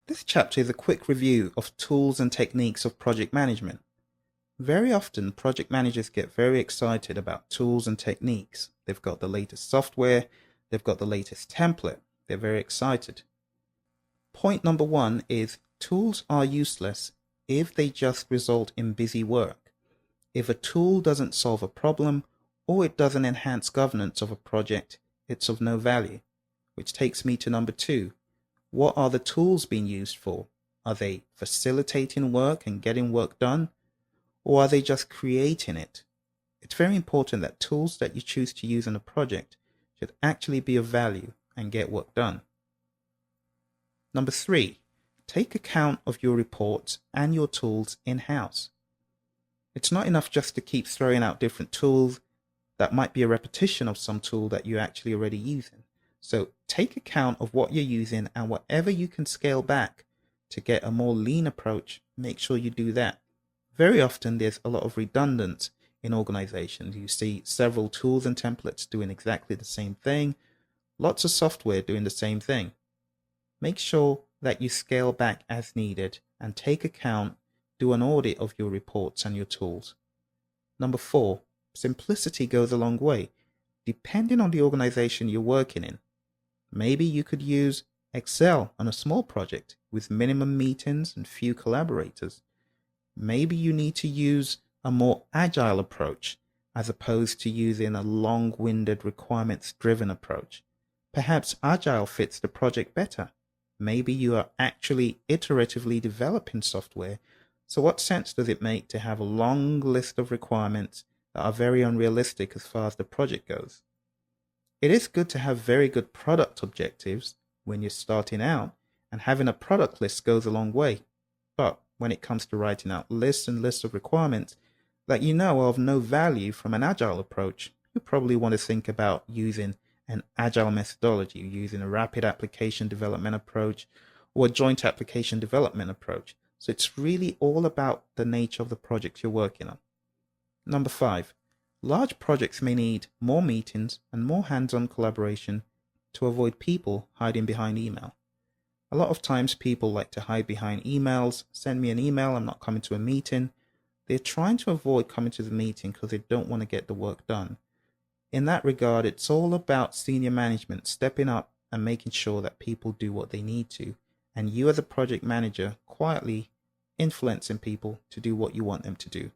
This chapter is a quick review of tools and techniques of project management. Very often, project managers get very excited about tools and techniques. They've got the latest software, they've got the latest template. They're very excited. Point number one is tools are useless if they just result in busy work. If a tool doesn't solve a problem or it doesn't enhance governance of a project, it's of no value. Which takes me to number two. What are the tools being used for? Are they facilitating work and getting work done? Or are they just creating it? It's very important that tools that you choose to use in a project should actually be of value and get work done. Number three, take account of your reports and your tools in-house. It's not enough just to keep throwing out different tools that might be a repetition of some tool that you're actually already using. So take account of what you're using, and whatever you can scale back to get a more lean approach, make sure you do that. Very often there's a lot of redundance in organizations. You see several tools and templates doing exactly the same thing, lots of software doing the same thing. Make sure that you scale back as needed and take account, do an audit of your reports and your tools. Number four, simplicity goes a long way. Depending on the organization you're working in, maybe you could use Excel on a small project with minimum meetings and few collaborators. Maybe you need to use a more agile approach as opposed to using a long-winded requirements-driven approach. Perhaps agile fits the project better. Maybe you are actually iteratively developing software, so what sense does it make to have a long list of requirements that are very unrealistic as far as the project goes? It is good to have very good product objectives when you're starting out, and having a product list goes a long way. But when it comes to writing out lists and lists of requirements that you know are of no value from an agile approach, you probably want to think about using an agile methodology, using a rapid application development approach or a joint application development approach. So it's really all about the nature of the project you're working on. Number five, large projects may need more meetings and more hands-on collaboration to avoid people hiding behind email. A lot of times people like to hide behind emails, send me an email, I'm not coming to a meeting. They're trying to avoid coming to the meeting because they don't want to get the work done. In that regard, it's all about senior management stepping up and making sure that people do what they need to, and you as a project manager quietly influencing people to do what you want them to do.